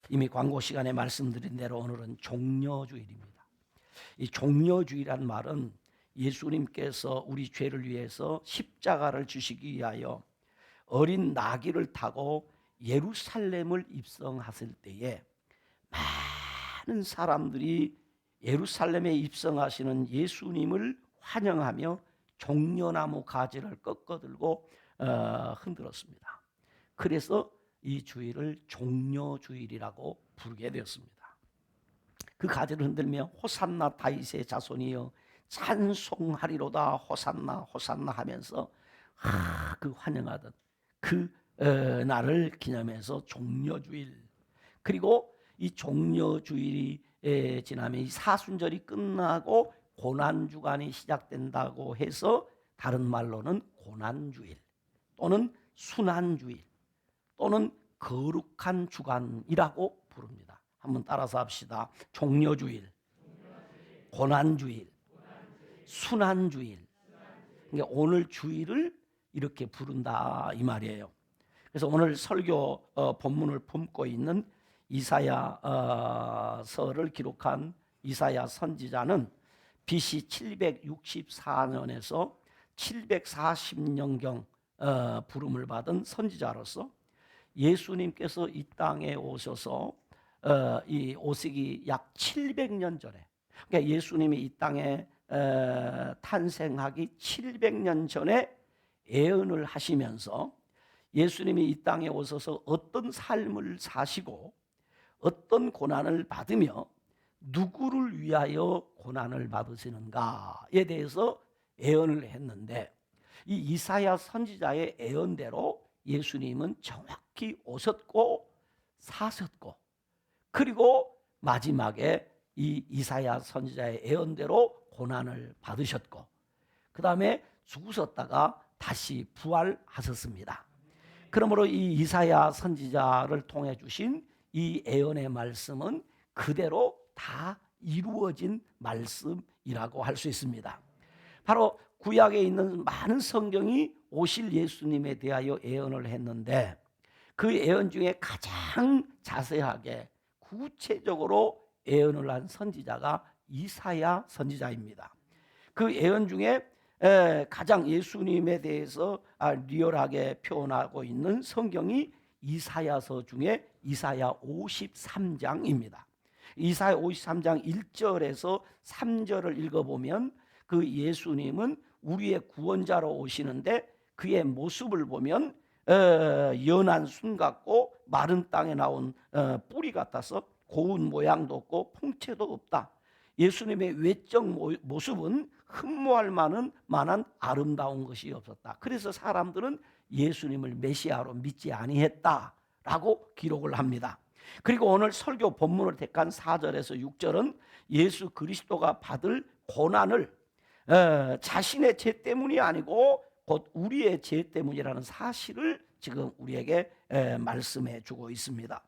이미 광고 시간에 말씀드린 대로 오늘은 종려주일입니다. 이 종려주일이란 말은 예수님께서 우리 죄를 위해서 십자가를 주시기 위하여 어린 나귀를 타고 예루살렘을 입성하실 때에 많은 사람들이 예루살렘에 입성하시는 예수님을 환영하며 종려나무 가지를 꺾어들고 흔들었습니다. 그래서 이 주일을 종려주일이라고 부르게 되었습니다. 그 가지를 흔들며 호산나 다윗의 자손이여 찬송하리로다 호산나 호산나 하면서 그 환영하던 그 날을 기념해서 종려주일, 그리고 이 종려주일이 지나면 이 사순절이 끝나고 고난주간이 시작된다고 해서 다른 말로는 고난주일 또는 순환주일 또는 거룩한 주간이라고 부릅니다. 한번 따라서 합시다. 종려주일, 고난주일, 순환주일. 그러니까 오늘 주일을 이렇게 부른다 이 말이에요. 그래서 오늘 설교 본문을 품고 있는 이사야서를 기록한 이사야 선지자는 BC 764년에서 740년경 부름을 받은 선지자로서 예수님께서 이 땅에 오셔서 이 오시기 약 700년 전에, 그러니까 예수님이 이 땅에 탄생하기 700년 전에 예언을 하시면서 예수님이 이 땅에 오셔서 어떤 삶을 사시고 어떤 고난을 받으며 누구를 위하여 고난을 받으시는가에 대해서 예언을 했는데, 이 이사야 선지자의 예언대로 예수님은 정확히 오셨고 사셨고, 그리고 마지막에 이 이사야 선지자의 예언대로 고난을 받으셨고, 그 다음에 죽으셨다가 다시 부활하셨습니다. 그러므로 이 이사야 선지자를 통해 주신 이 예언의 말씀은 그대로 다 이루어진 말씀이라고 할 수 있습니다. 바로 구약에 있는 많은 성경이 오실 예수님에 대하여 예언을 했는데, 그 예언 중에 가장 자세하게 구체적으로 예언을 한 선지자가 이사야 선지자입니다. 그 예언 중에 가장 예수님에 대해서 리얼하게 표현하고 있는 성경이 이사야서 중에 이사야 53장입니다. 이사야 53장 1절에서 3절을 읽어보면 그 예수님은 우리의 구원자로 오시는데 그의 모습을 보면 연한 순 같고 마른 땅에 나온 뿌리 같아서 고운 모양도 없고 풍채도 없다. 예수님의 외적 모습은 흠모할 만한 아름다운 것이 없었다. 그래서 사람들은 예수님을 메시아로 믿지 아니했다라고 기록을 합니다. 그리고 오늘 설교 본문을 택한 4절에서 6절은 예수 그리스도가 받을 고난을 자신의 죄 때문이 아니고 곧 우리의 죄 때문이라는 사실을 지금 우리에게 말씀해 주고 있습니다.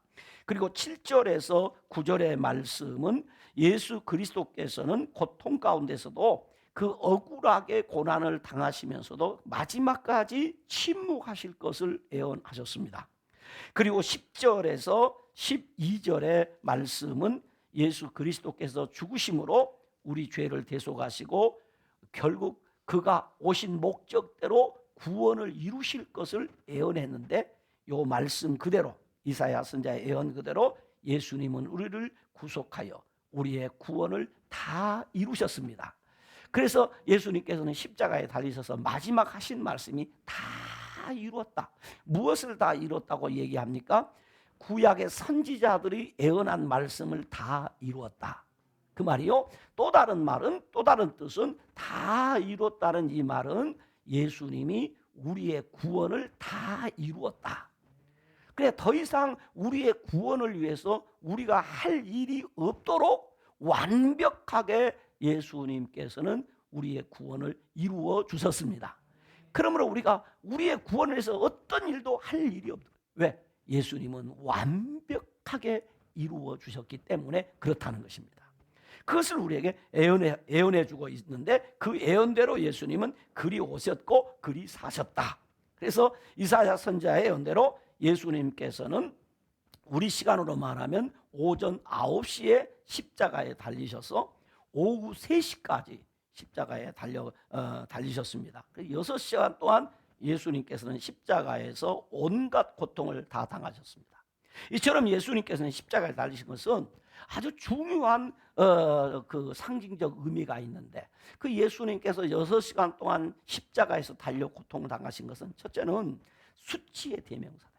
그리고 7절에서 9절의 말씀은 예수 그리스도께서는 고통 가운데서도 그 억울하게 고난을 당하시면서도 마지막까지 침묵하실 것을 예언하셨습니다. 그리고 10절에서 12절의 말씀은 예수 그리스도께서 죽으심으로 우리 죄를 대속하시고 결국 그가 오신 목적대로 구원을 이루실 것을 예언했는데, 이 말씀 그대로 이사야 선지자의 예언 그대로 예수님은 우리를 구속하여 우리의 구원을 다 이루셨습니다. 그래서 예수님께서는 십자가에 달리셔서 마지막 하신 말씀이 다 이루었다. 무엇을 다 이루었다고 얘기합니까? 구약의 선지자들이 예언한 말씀을 다 이루었다. 그 말이요. 또 다른 말은, 또 다른 뜻은 다 이루었다는 이 말은 예수님이 우리의 구원을 다 이루었다. 그래, 더 이상 우리의 구원을 위해서 우리가 할 일이 없도록 완벽하게 예수님께서는 우리의 구원을 이루어 주셨습니다. 그러므로 우리가 우리의 구원을 위해서 어떤 일도 할 일이 없도록, 왜? 예수님은 완벽하게 이루어 주셨기 때문에 그렇다는 것입니다. 그것을 우리에게 예언해 주고 있는데, 그 예언대로 예수님은 그리 오셨고 그리 사셨다. 그래서 이사야 선지자의 예언대로 예수님께서는 우리 시간으로 말하면 오전 9시에 십자가에 달리셔서 오후 3시까지 십자가에 달리셨습니다. 6시간 동안 예수님께서는 십자가에서 온갖 고통을 다 당하셨습니다. 이처럼 예수님께서는 십자가에 달리신 것은 아주 중요한 그 상징적 의미가 있는데, 그 예수님께서 6시간 동안 십자가에서 달려 고통을 당하신 것은 첫째는 수치의 대명사다.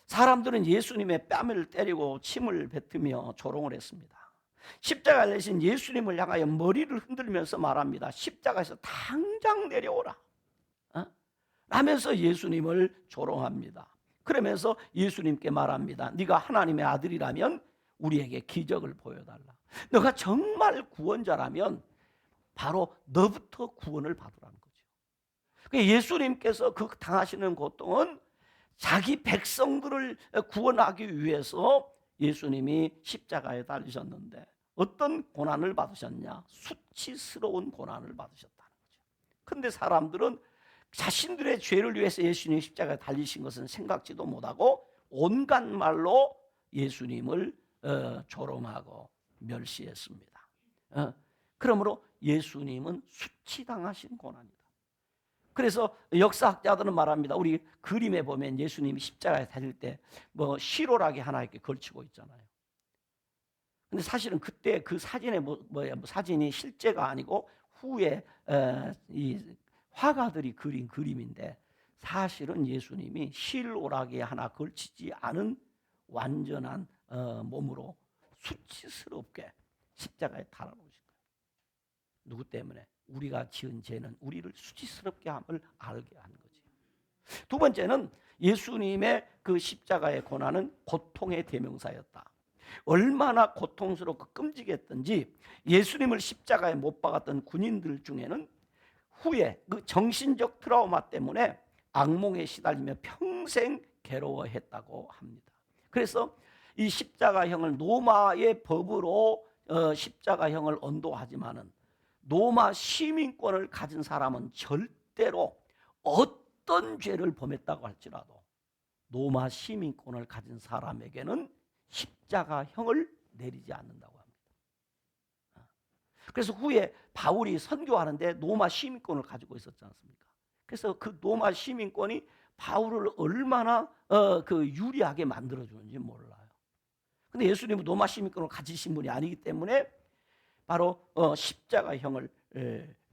사람들은 예수님의 뺨을 때리고 침을 뱉으며 조롱을 했습니다. 십자가에 내신 예수님을 향하여 머리를 흔들면서 말합니다. 십자가에서 당장 내려오라 라면서 예수님을 조롱합니다. 그러면서 예수님께 말합니다. 네가 하나님의 아들이라면 우리에게 기적을 보여달라. 너가 정말 구원자라면 바로 너부터 구원을 받으라는 거죠. 예수님께서 그 당하시는 고통은 자기 백성들을 구원하기 위해서 예수님이 십자가에 달리셨는데, 어떤 고난을 받으셨냐? 수치스러운 고난을 받으셨다는 거죠. 그런데 사람들은 자신들의 죄를 위해서 예수님이 십자가에 달리신 것은 생각지도 못하고 온갖 말로 예수님을 조롱하고 멸시했습니다. 그러므로 예수님은 수치당하신 고난이다. 그래서 역사학자들은 말합니다. 우리 그림에 보면 예수님이 십자가에 달릴 때 뭐 시로라기 하나 이렇게 걸치고 있잖아요. 근데 사실은 그때 그 사진에 사진이 실제가 아니고 후에 이 화가들이 그린 그림인데, 사실은 예수님이 실오라기 하나 걸치지 않은 완전한 몸으로 수치스럽게 십자가에 달아놓으신 거예요. 누구 때문에? 우리가 지은 죄는 우리를 수치스럽게 함을 알게 한 거지. 두 번째는 예수님의 그 십자가의 고난은 고통의 대명사였다. 얼마나 고통스럽고 끔찍했던지 예수님을 십자가에 못 박았던 군인들 중에는 후에 그 정신적 트라우마 때문에 악몽에 시달리며 평생 괴로워했다고 합니다. 그래서 이 십자가형을 로마의 법으로 십자가형을 언도하지만은 로마 시민권을 가진 사람은 절대로 어떤 죄를 범했다고 할지라도 로마 시민권을 가진 사람에게는 십자가형을 내리지 않는다고 합니다. 그래서 후에 바울이 선교하는데 로마 시민권을 가지고 있었지 않습니까? 그래서 그 로마 시민권이 바울을 얼마나 유리하게 만들어주는지 몰라요. 근데 예수님은 로마 시민권을 가지신 분이 아니기 때문에 바로 십자가형을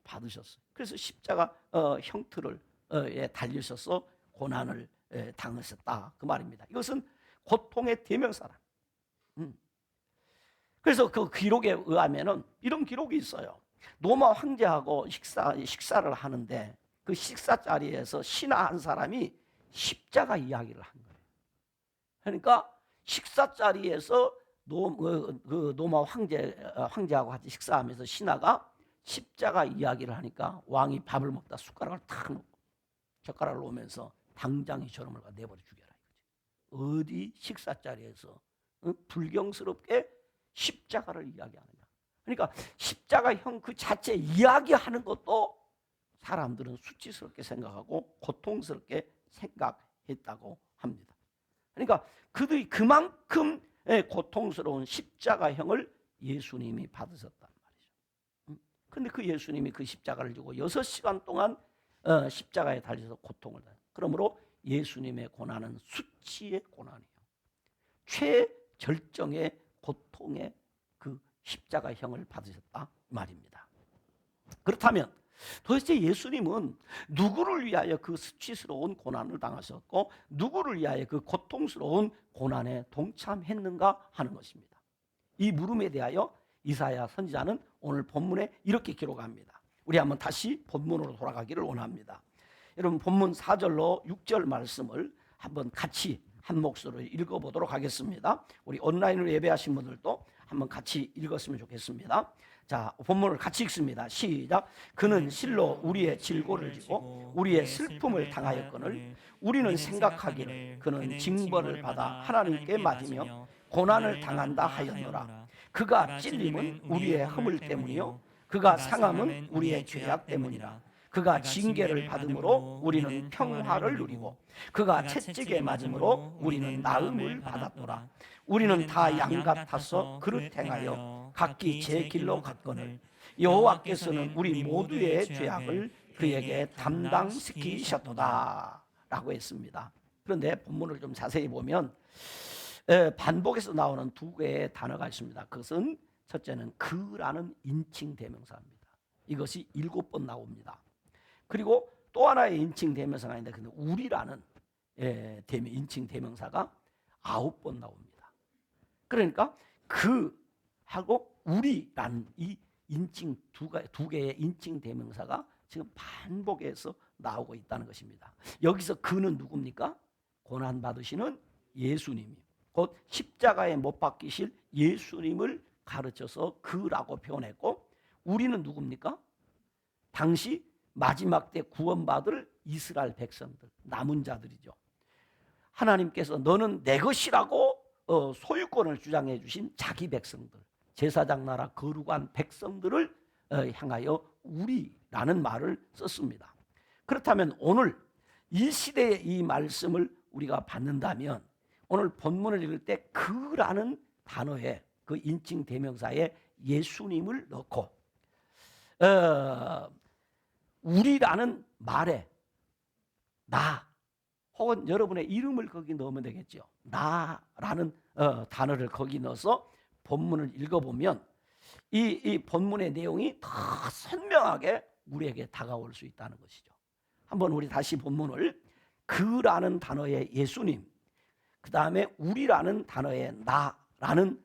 받으셨어요. 그래서 십자가 형틀을 달리셔서 고난을 당하셨다, 그 말입니다. 이것은 고통의 대명사라. 그래서 그 기록에 의하면은 이런 기록이 있어요. 로마 황제하고 식사를 하는데 그 식사 자리에서 신하 한 사람이 십자가 이야기를 한 거예요. 그러니까 식사 자리에서 로마 황제하고 같이 식사하면서 신하가 십자가 이야기를 하니까 왕이 밥을 먹다 숟가락을 탁 놓고 젓가락을 놓으면서 당장 이 저놈을 내버려 죽여라 이거지. 어디 식사 자리에서 불경스럽게 십자가를 이야기하느냐. 그러니까 십자가형 그 자체 이야기하는 것도 사람들은 수치스럽게 생각하고 고통스럽게 생각했다고 합니다. 그러니까 그들이 그만큼 고통스러운 십자가형을 예수님이 받으셨단 말이죠. 그런데 그 예수님이 그 십자가를 지고 6시간 동안 십자가에 달려서 고통을 당해요. 그러므로 예수님의 고난은 수치의 고난이에요. 최절정의 고통의 그 십자가형을 받으셨다 말입니다. 그렇다면 도대체 예수님은 누구를 위하여 그 수치스러운 고난을 당하셨고 누구를 위하여 그 고통스러운 고난에 동참했는가 하는 것입니다. 이 물음에 대하여 이사야 선지자는 오늘 본문에 이렇게 기록합니다. 우리 한번 다시 본문으로 돌아가기를 원합니다. 여러분 본문 4절로 6절 말씀을 한번 같이 한 목소리로 읽어보도록 하겠습니다. 우리 온라인으로 예배하신 분들도 한번 같이 읽었으면 좋겠습니다. 자, 본문을 같이 읽습니다. 시작. 그는 실로 우리의 질고를 지고 우리의 슬픔을 당하였거늘 우리는 생각하기를 그는 징벌을 받아 하나님께 맞으며 고난을 당한다 하였노라. 그가 찔림은 우리의 허물 때문이요 그가 상함은 우리의 죄악 때문이라. 그가 징계를 받음으로 우리는 평화를 누리고 그가 채찍에 맞음으로 우리는 나음을 받았노라. 우리는 다 양 같아서 그릇 행하여 각기 제 길로 갔거늘 여호와께서는 우리 모두의 죄악을 그에게 담당시키셨도다 라고 했습니다. 그런데 본문을 좀 자세히 보면 반복해서 나오는 두 개의 단어가 있습니다. 그것은 첫째는 그라는 인칭 대명사입니다. 이것이 7번 나옵니다. 그리고 또 하나의 인칭 대명사가 있는데 근데 우리라는 인칭 대명사가 9번 나옵니다. 그러니까 그하고 우리라는 이 인칭 두 개의 인칭 대명사가 지금 반복해서 나오고 있다는 것입니다. 여기서 그는 누굽니까? 고난 받으시는 예수님, 곧 십자가에 못 박히실 예수님을 가르쳐서 그라고 표현했고, 우리는 누굽니까? 당시 마지막 때 구원받을 이스라엘 백성들, 남은 자들이죠. 하나님께서 너는 내 것이라고 소유권을 주장해 주신 자기 백성들, 제사장 나라 거룩한 백성들을 향하여 우리라는 말을 썼습니다. 그렇다면 오늘 이 시대의 이 말씀을 우리가 받는다면 오늘 본문을 읽을 때 그라는 단어에 그 인칭 대명사에 예수님을 넣고 우리라는 말에 나 혹은 여러분의 이름을 거기 넣으면 되겠죠. 나라는 단어를 거기 넣어서 본문을 읽어보면 이 본문의 내용이 더 선명하게 우리에게 다가올 수 있다는 것이죠. 한번 우리 다시 본문을 그라는 단어의 예수님, 그 다음에 우리라는 단어의 나라는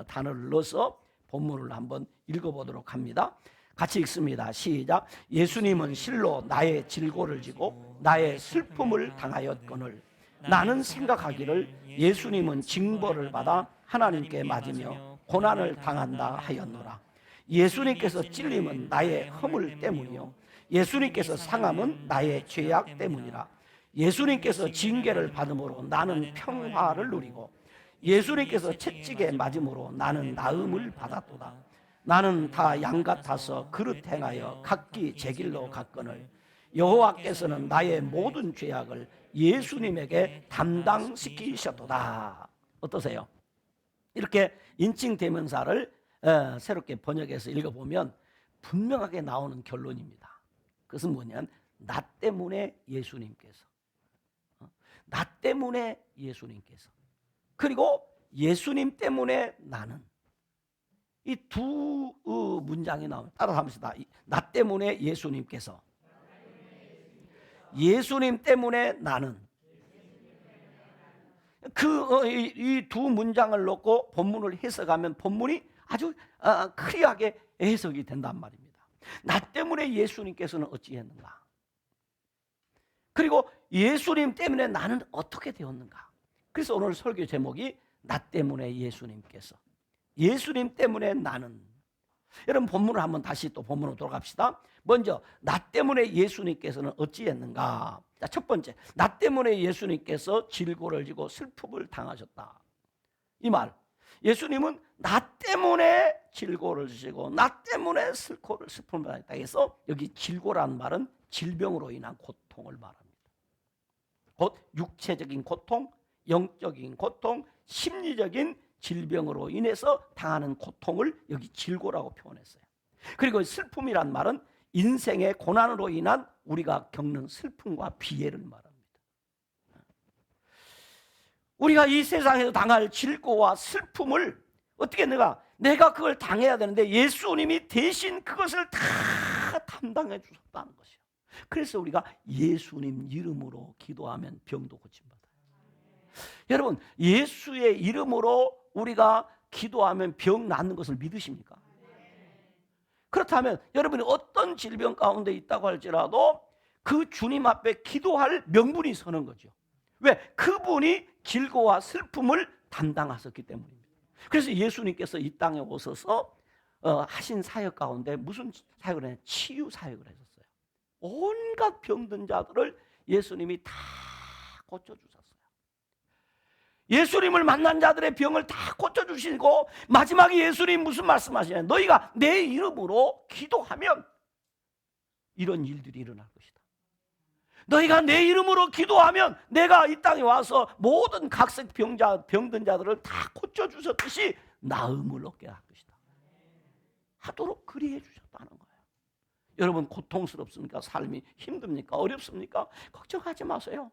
단어를 넣어서 본문을 한번 읽어보도록 합니다. 같이 읽습니다. 시작. 예수님은 실로 나의 질고를 지고 나의 슬픔을 당하였거늘 나는 생각하기를 예수님은 징벌을 받아 하나님께 맞으며 고난을 당한다 하였노라. 예수님께서 찔림은 나의 허물 때문이요 예수님께서 상함은 나의 죄악 때문이라. 예수님께서 징계를 받음으로 나는 평화를 누리고 예수님께서 채찍에 맞음으로 나는 나음을 받았도다. 나는 다 양 같아서 그릇 행하여 각기 제 길로 갔거늘 여호와께서는 나의 모든 죄악을 예수님에게 담당시키셨도다. 어떠세요? 이렇게 인칭 대명사를 새롭게 번역해서 읽어보면 분명하게 나오는 결론입니다. 그것은 뭐냐면 나 때문에 예수님께서, 나 때문에 예수님께서, 그리고 예수님 때문에 나는, 이 두 문장이 나옵니다. 따라서 합시다. 나 때문에 예수님께서, 예수님 때문에 나는. 이 두 문장을 놓고 본문을 해석하면 본문이 아주 클리어하게 해석이 된단 말입니다. 나 때문에 예수님께서는 어찌했는가? 그리고 예수님 때문에 나는 어떻게 되었는가? 그래서 오늘 설교 제목이 나 때문에 예수님께서, 예수님 때문에 나는. 여러분 본문을 한번 다시 또 본문으로 돌아갑시다. 먼저 나 때문에 예수님께서는 어찌했는가? 자, 첫 번째, 나 때문에 예수님께서 질고를 지고 슬픔을 당하셨다. 이 말, 예수님은 나 때문에 질고를 지시고 나 때문에 슬픔을 당했다 해서 여기 질고라는 말은 질병으로 인한 고통을 말합니다. 곧 육체적인 고통, 영적인 고통, 심리적인 질병으로 인해서 당하는 고통을 여기 질고라고 표현했어요. 그리고 슬픔이란 말은 인생의 고난으로 인한 우리가 겪는 슬픔과 비애를 말합니다. 우리가 이 세상에서 당할 질고와 슬픔을 어떻게 내가 그걸 당해야 되는데 예수님이 대신 그것을 다 담당해 주셨다는 것이요. 그래서 우리가 예수님 이름으로 기도하면 병도 고침받아요. 여러분, 예수의 이름으로 우리가 기도하면 병 낫는 것을 믿으십니까? 그렇다면 여러분이 어떤 질병 가운데 있다고 할지라도 그 주님 앞에 기도할 명분이 서는 거죠. 왜? 그분이 질고와 슬픔을 담당하셨기 때문입니다. 그래서 예수님께서 이 땅에 오셔서 하신 사역 가운데 무슨 사역을 했냐면 치유 사역을 하셨어요. 온갖 병든 자들을 예수님이 다 고쳐주셨어요. 예수님을 만난 자들의 병을 다 고쳐주시고 마지막에 예수님 무슨 말씀하시냐면 너희가 내 이름으로 기도하면 이런 일들이 일어날 것이다. 너희가 내 이름으로 기도하면 내가 이 땅에 와서 모든 각색 병든 자들을 다 고쳐주셨듯이 나음을 얻게 할 것이다. 하도록 그리해 주셨다는 거예요. 여러분 고통스럽습니까? 삶이 힘듭니까? 어렵습니까? 걱정하지 마세요.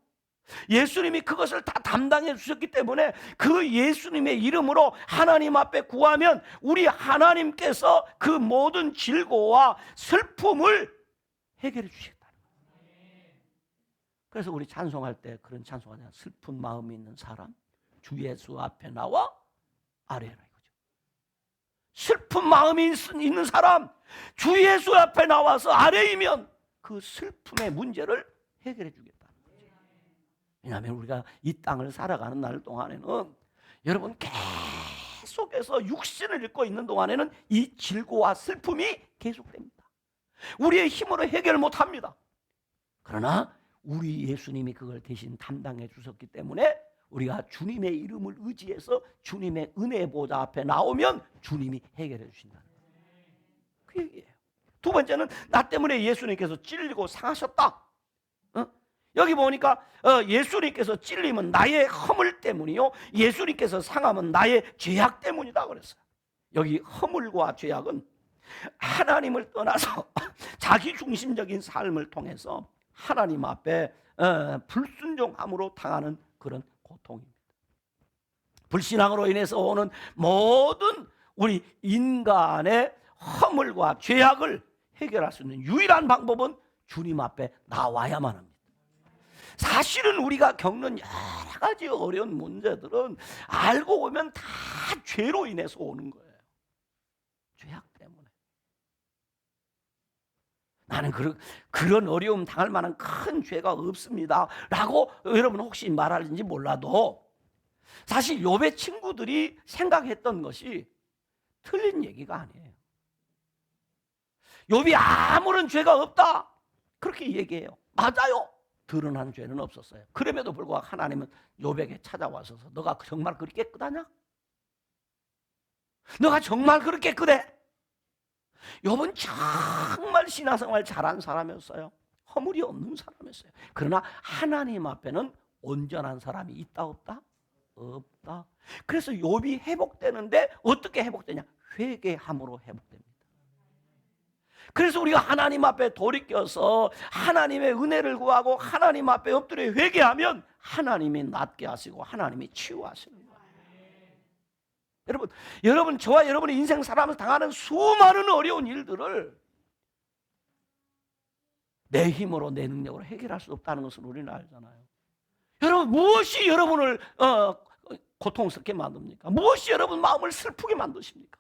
예수님이 그것을 다 담당해 주셨기 때문에 그 예수님의 이름으로 하나님 앞에 구하면 우리 하나님께서 그 모든 질고와 슬픔을 해결해 주시겠다는 거예요. 그래서 우리 찬송할 때 그런 찬송하잖아요. 슬픈 마음이 있는 사람 주 예수 앞에 나와 아뢰라 이거죠. 슬픈 마음이 있는 사람 주 예수 앞에 나와서 아뢰이면 그 슬픔의 문제를 해결해 주겠다. 왜냐하면 우리가 이 땅을 살아가는 날 동안에는 여러분 계속해서 육신을 입고 있는 동안에는 이 질고와 슬픔이 계속됩니다. 우리의 힘으로 해결 못합니다. 그러나 우리 예수님이 그걸 대신 담당해 주셨기 때문에 우리가 주님의 이름을 의지해서 주님의 은혜 보좌 앞에 나오면 주님이 해결해 주신다는 거예요. 그 얘기예요. 두 번째는 나 때문에 예수님께서 찔리고 상하셨다. 여기 보니까 예수님께서 찔림은 나의 허물 때문이요 예수님께서 상함은 나의 죄악 때문이다 그랬어요. 여기 허물과 죄악은 하나님을 떠나서 자기중심적인 삶을 통해서 하나님 앞에 불순종함으로 당하는 그런 고통입니다. 불신앙으로 인해서 오는 모든 우리 인간의 허물과 죄악을 해결할 수 있는 유일한 방법은 주님 앞에 나와야만 합니다. 사실은 우리가 겪는 여러 가지 어려운 문제들은 알고 보면 다 죄로 인해서 오는 거예요. 죄악 때문에. 나는 그런 어려움 당할 만한 큰 죄가 없습니다 라고 여러분 혹시 말하는지 몰라도 사실 욥의 친구들이 생각했던 것이 틀린 얘기가 아니에요. 욥이 아무런 죄가 없다 그렇게 얘기해요. 맞아요. 드러난 죄는 없었어요. 그럼에도 불구하고 하나님은 욥에게 찾아와서 너가 정말 그렇게 깨끗하냐? 너가 정말 그렇게 깨끗해? 욥은 정말 신앙생활 잘한 사람이었어요. 허물이 없는 사람이었어요. 그러나 하나님 앞에는 온전한 사람이 있다 없다? 없다. 그래서 욥이 회복되는데 어떻게 회복되냐? 회개함으로 회복됩니다. 그래서 우리가 하나님 앞에 돌이켜서 하나님의 은혜를 구하고 하나님 앞에 엎드려 회개하면 하나님이 낫게 하시고 하나님이 치유하시는 거예요. 여러분 저와 여러분의 인생 사람을 당하는 수많은 어려운 일들을 내 힘으로 내 능력으로 해결할 수 없다는 것을 우리는 알잖아요. 여러분 무엇이 여러분을 고통스럽게 만듭니까? 무엇이 여러분 마음을 슬프게 만드십니까?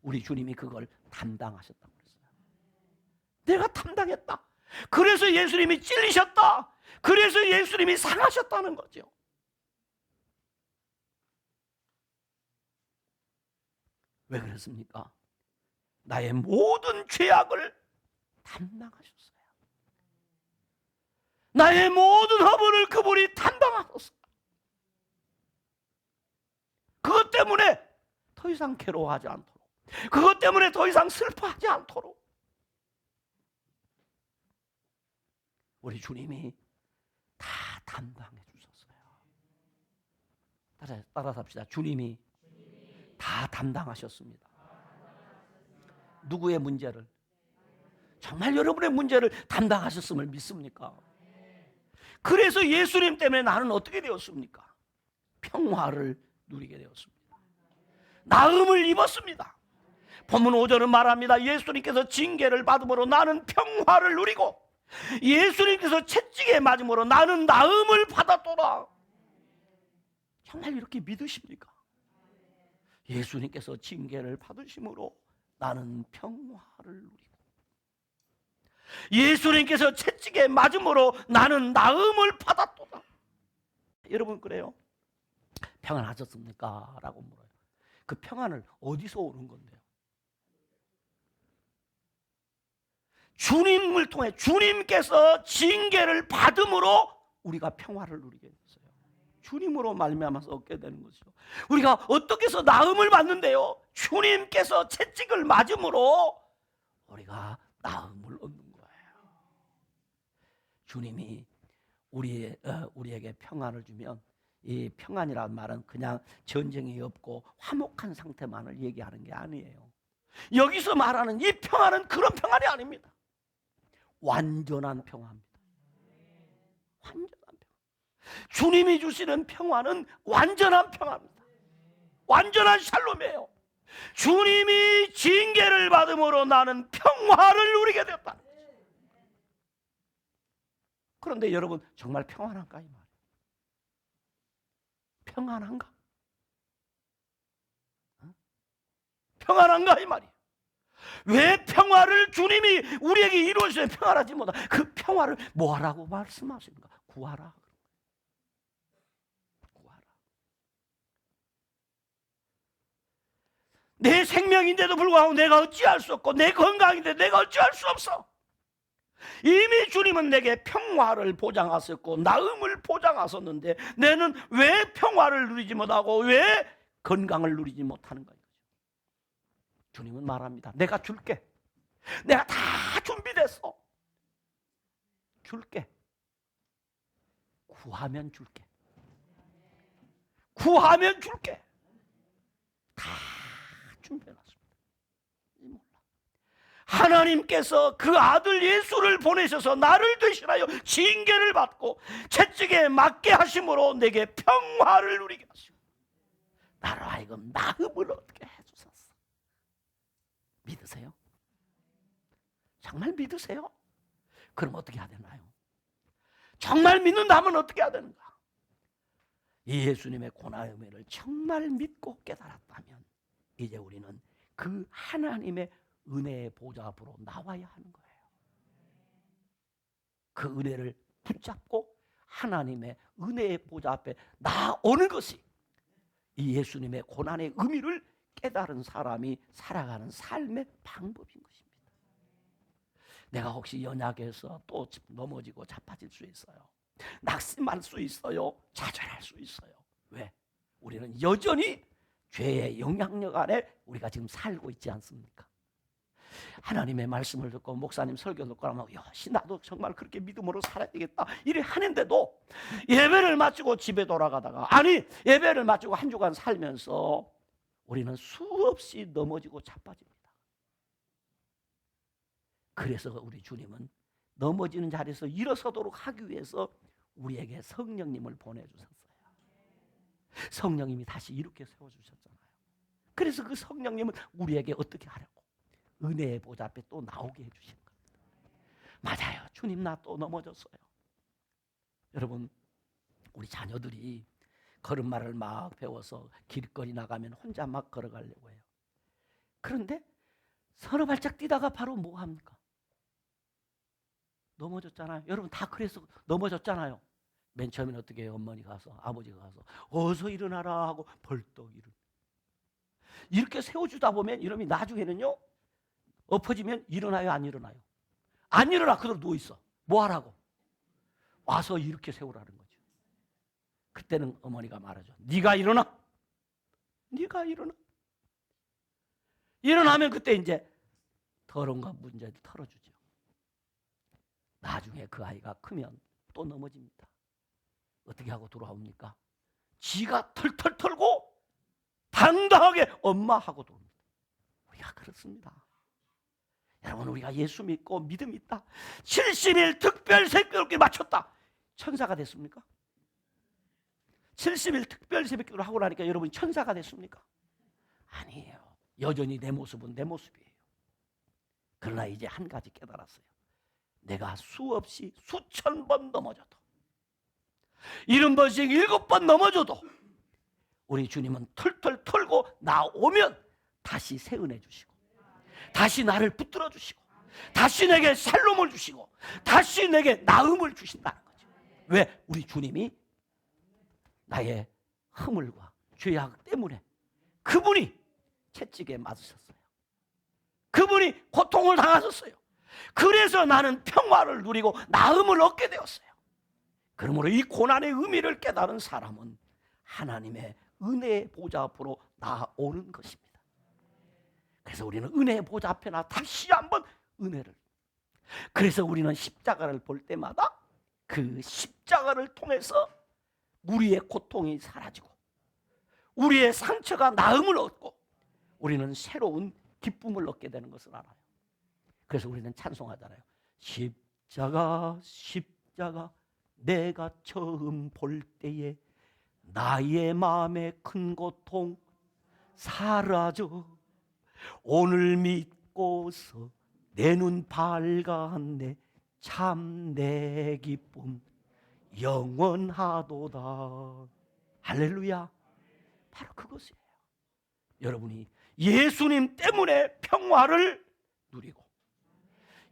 우리 주님이 그걸 담당하셨다고 그랬어요. 내가 담당했다. 그래서 예수님이 찔리셨다. 그래서 예수님이 상하셨다는 거죠. 왜 그랬습니까? 나의 모든 죄악을 담당하셨어요. 나의 모든 허물을 그분이 담당하셨어요. 그것 때문에 더 이상 괴로워하지 않도록, 그것 때문에 더 이상 슬퍼하지 않도록 우리 주님이 다 담당해 주셨어요. 따라서 합시다. 주님이 다 담당하셨습니다. 누구의 문제를? 정말 여러분의 문제를 담당하셨음을 믿습니까? 그래서 예수님 때문에 나는 어떻게 되었습니까? 평화를 누리게 되었습니다. 나음을 입었습니다. 본문 5절은 말합니다. 예수님께서 징계를 받음으로 나는 평화를 누리고 예수님께서 채찍에 맞음으로 나는 나음을 받았도다. 정말 이렇게 믿으십니까? 예수님께서 징계를 받으심으로 나는 평화를 누리고 예수님께서 채찍에 맞음으로 나는 나음을 받았도다. 여러분 그래요? 평안하셨습니까? 라고 물어요. 그 평안을 어디서 오는 건데요? 주님을 통해 주님께서 징계를 받음으로 우리가 평화를 누리게 됐어요. 주님으로 말미암아서 얻게 되는 것이죠. 우리가 어떻게 해서 나음을 받는데요? 주님께서 채찍을 맞음으로 우리가 나음을 얻는 거예요. 주님이 우리에게 평안을 주면, 이 평안이라는 말은 그냥 전쟁이 없고 화목한 상태만을 얘기하는 게 아니에요. 여기서 말하는 이 평안은 그런 평안이 아닙니다. 완전한 평화입니다. 완전한 평화. 주님이 주시는 평화는 완전한 평화입니다. 완전한 샬롬이에요. 주님이 징계를 받음으로 나는 평화를 누리게 되었다. 그런데 여러분, 정말 평안한가 이 말이에요. 평안한가? 평안한가 이 말이에요. 왜 평화를 주님이 우리에게 이루어주시면 평안하지 못하? 그 평화를 뭐하라고 말씀하십니까? 구하라. 구하라. 내 생명인데도 불구하고 내가 어찌할 수 없고, 내 건강인데 내가 어찌할 수 없어. 이미 주님은 내게 평화를 보장하셨고 나음을 보장하셨는데 내는 왜 평화를 누리지 못하고 왜 건강을 누리지 못하는 거예요? 주님은 말합니다. 내가 줄게. 내가 다 준비됐어. 줄게. 구하면 줄게. 구하면 줄게. 다 준비해놨습니다. 몰라. 하나님께서 그 아들 예수를 보내셔서 나를 대신하여 징계를 받고 채찍에 맞게 하심으로 내게 평화를 누리게 하시고 나로 하여금 나음을 얻게 해주셨어. 믿으세요? 정말 믿으세요? 그럼 어떻게 해야 되나요? 정말 믿는다면 어떻게 해야 되는가? 이 예수님의 고난의 은혜를 정말 믿고 깨달았다면 이제 우리는 그 하나님의 은혜의 보좌 앞으로 나와야 하는 거예요. 그 은혜를 붙잡고 하나님의 은혜의 보좌 앞에 나오는 것이 이 예수님의 고난의 의미를 깨달은 사람이 살아가는 삶의 방법인 것입니다. 내가 혹시 연약해서 또 넘어지고 자빠질 수 있어요. 낙심할 수 있어요. 좌절할 수 있어요. 왜? 우리는 여전히 죄의 영향력 아래 우리가 지금 살고 있지 않습니까? 하나님의 말씀을 듣고 목사님 설교 듣고 하면 나도 정말 그렇게 믿음으로 살아야 되겠다 이래 하는데도 예배를 마치고 집에 돌아가다가 예배를 마치고 한 주간 살면서 우리는 수없이 넘어지고 자빠집니다. 그래서 우리 주님은 넘어지는 자리에서 일어서도록 하기 위해서 우리에게 성령님을 보내주셨어요. 성령님이 다시 이렇게 세워주셨잖아요. 그래서 그 성령님은 우리에게 어떻게 하려고? 은혜의 보좌 앞에 또 나오게 해주신 겁니다. 맞아요. 주님 나 또 넘어졌어요. 여러분, 우리 자녀들이 걸음마를 막 배워서 길거리 나가면 혼자 막 걸어가려고 해요. 그런데 서너 발짝 뛰다가 바로 뭐 합니까? 넘어졌잖아요. 여러분 다 그래서 넘어졌잖아요. 맨 처음에는 어떻게 해요? 어머니가 가서 아버지가 가서 어서 일어나라 하고 벌떡 이렇게 세워주다 보면 이놈이 나중에는요 엎어지면 일어나요? 안 일어나요? 안 일어나. 그대로 누워있어. 뭐 하라고? 와서 이렇게 세우라는 거죠. 그때는 어머니가 말하죠. 네가 일어나. 네가 일어나. 일어나면 그때 이제 더러운 거 문제를 털어주죠. 나중에 그 아이가 크면 또 넘어집니다. 어떻게 하고 돌아옵니까? 지가 털털 털고 당당하게 엄마하고 돌아옵니다. 우리가 그렇습니다. 여러분, 우리가 예수 믿고 믿음 있다. 70일 특별 새벽기도를 마쳤다. 천사가 됐습니까? 70일 특별 새벽기도를 하고 나니까 여러분 천사가 됐습니까? 아니에요. 여전히 내 모습은 내 모습이에요. 그러나 이제 한 가지 깨달았어요. 내가 수없이 수천 번 넘어져도 70번씩 7번 넘어져도 우리 주님은 털털 털고 나오면 다시 새 은혜 주시고 다시 나를 붙들어 주시고 다시 내게 샬롬을 주시고 다시 내게 나음을 주신다는 거죠. 왜? 우리 주님이 나의 허물과 죄악 때문에 그분이 채찍에 맞으셨어요. 그분이 고통을 당하셨어요. 그래서 나는 평화를 누리고 나음을 얻게 되었어요. 그러므로 이 고난의 의미를 깨달은 사람은 하나님의 은혜의 보좌 앞으로 나오는 것입니다. 그래서 우리는 은혜의 보좌 앞에 나 다시 한번 은혜를. 그래서 우리는 십자가를 볼 때마다 그 십자가를 통해서 우리의 고통이 사라지고 우리의 상처가 나음을 얻고 우리는 새로운 기쁨을 얻게 되는 것을 알아요. 그래서 우리는 찬송하잖아요. 십자가 십자가 내가 처음 볼 때에 나의 마음의 큰 고통 사라져 오늘 믿고서 내 눈 밝았네 참 내 기쁨 영원하도다. 할렐루야. 바로 그것이에요. 여러분이 예수님 때문에 평화를 누리고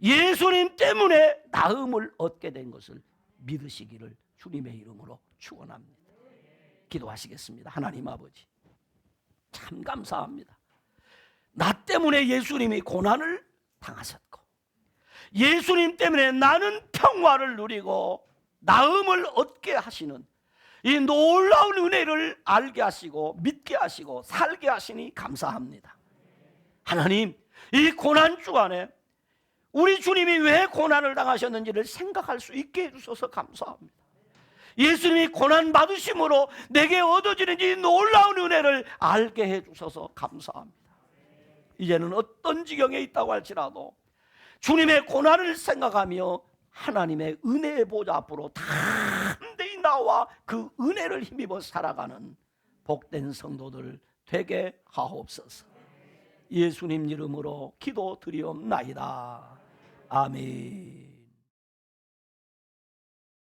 예수님 때문에 나음을 얻게 된 것을 믿으시기를 주님의 이름으로 축원합니다. 기도하시겠습니다. 하나님 아버지, 참 감사합니다. 나 때문에 예수님이 고난을 당하셨고 예수님 때문에 나는 평화를 누리고 나음을 얻게 하시는 이 놀라운 은혜를 알게 하시고 믿게 하시고 살게 하시니 감사합니다. 하나님, 이 고난 주간에 우리 주님이 왜 고난을 당하셨는지를 생각할 수 있게 해주셔서 감사합니다. 예수님이 고난 받으심으로 내게 얻어지는 이 놀라운 은혜를 알게 해주셔서 감사합니다. 이제는 어떤 지경에 있다고 할지라도 주님의 고난을 생각하며 하나님의 은혜의 보좌 앞으로 담대히 나와 그 은혜를 힘입어 살아가는 복된 성도들 되게 하옵소서. 예수님 이름으로 기도드리옵나이다. 아멘.